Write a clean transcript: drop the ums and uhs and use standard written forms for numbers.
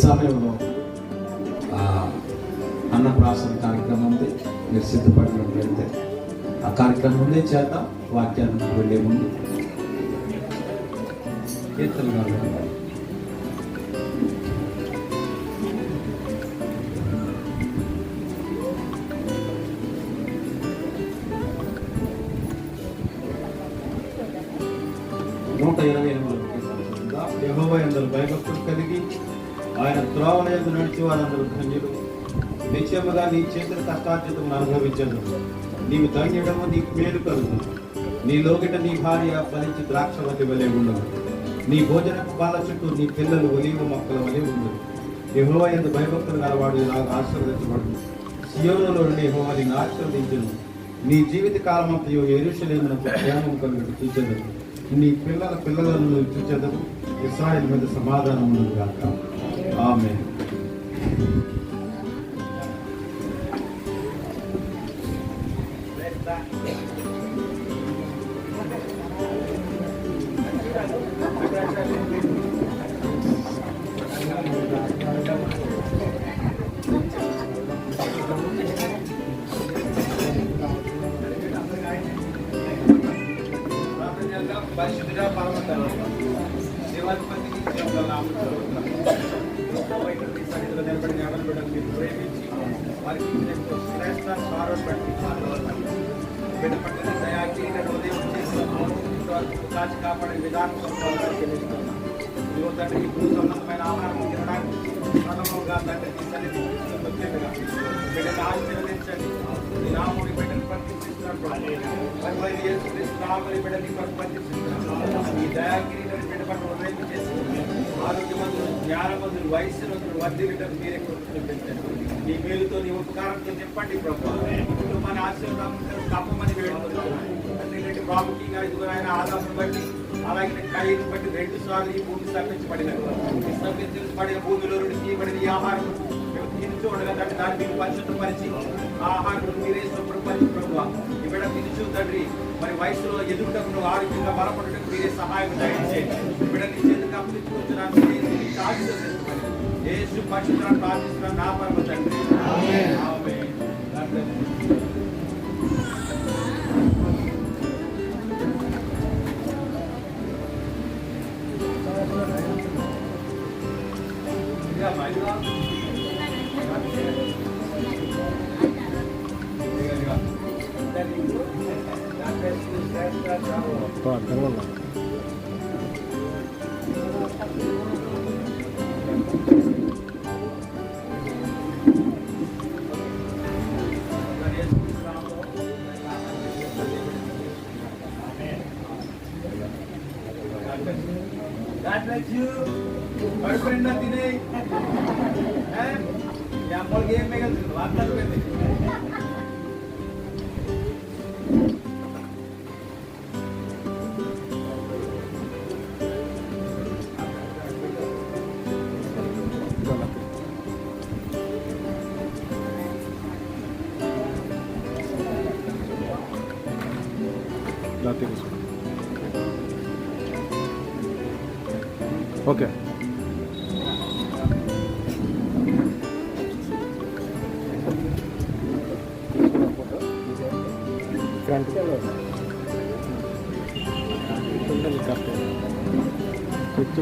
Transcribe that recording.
సమయంలో అన్నప్రాసన కార్యక్రమం ఉంది. మీరు సిద్ధపడినట్లయితే ఆ కార్యక్రమం ముందే చేద్దాం. వాక్యానికి వెళ్ళే ముందు కీర్తనలు 128 యెహోవా యందు భయభక్తులు కలిగి ఆయన త్రోవల యందు నడిచి వారందరూ ధన్యులు. నిశ్చయముగా నీ చేతుల కష్టార్జితము అనుభవించదు. నీవు ధన్యుడము, నీకు మేలు కలుగుతుంది. నీ లోకిట నీ భార్య ఫలించి ద్రాక్షవల్లి వలె ఉండదు. నీ భోజనపు బాల చుట్టూ నీ పిల్లలు ఒలీవ మొక్కల వలె ఉండదు. యెహోవా యందు భయభక్తులు గలవాడు ఇలాగ ఆశీర్వదించబడు. సియోనులో నుండి యెహోవా నిన్ను ఆశీర్వదించును. నీ జీవిత కాలమంతయు యెరూషలేమునకు క్షేమం కలుగును చూచెదరు. నీ పిల్లలను చూచెదరు. ఇశ్రాయేలు మీద సమాధానం ఉన్నది కాక. ఆమేన్. పరిశుద్ధుడా పరమతండ్రి దేవాధిపతికి సన్నిధిలో నిలబడిన ఎవరి బిడ్డలు మీరు ప్రేమించి వారికి శ్రేష్ట స్వారం బిడ్డ పట్టిన దయాకి ఉదయం చేసి కాచి కాపాడే విధానం చెల్లిస్తున్నాం. తండ్రి ఈ భూ సంబంధమైన ఆహారం తినడానికి ప్రణవంగా తండ్రి సన్నిధి వచ్చేట్టుగా బిడ్డను ఆశీర్వదించండి. ఈ నామూడి బిడ్డను ప్రతిష్ఠిస్తున్నప్పుడు బిడ్డని ప్రతిష్ఠిస్తున్నాం. ఈ దయాగిరి బిడ్డ పట్ల ఉదయం చేసి ఆరోగ్యమంతులు, జ్ఞానమంతులు, వయస్సులంతులు వర్ధి బిడ్డలు మీరే పెంచండి. నీ మేలుతో నీ ఉపకారంతో చెప్పండి ప్రభావ. కుటుంబాన్ని ఆశీర్వాదం తప్పమని వేడుకుంటున్నాను. ప్రాముఖ్యంగా ఇదిగో ఆయన ఆదామును బట్టి అలాగే కయ్యను బట్టి 2 సార్లు ఈ భూమి స్థాపించబడిన భూమిలో నుండి తీయబడిన ఈ ఆహారం తినుచూ ఉండగా తండ్రి దాన్ని మీరు పరిశుద్ధపరిచి ఆహారం మీరే శుభ్రపరిచి ప్రభావ ఈ బిడ్డ తినుచూ తండ్రి మరి వయసులో ఎదుగుటకు ఆరోగ్యంగా బలపడటకు మీరే సహాయం దయచేయండి. బిడ్డని చేతికి అప్పగించుకుంటున్నాను. యేసు పరిశుద్ధులను ప్రార్థిస్తున్నాను నా పరమ తండ్రి. ఆమేన్. God bless you. Boyfriend na tinay. Yang ball game में कल बात कर रहे थे. Okay. Front. Itu.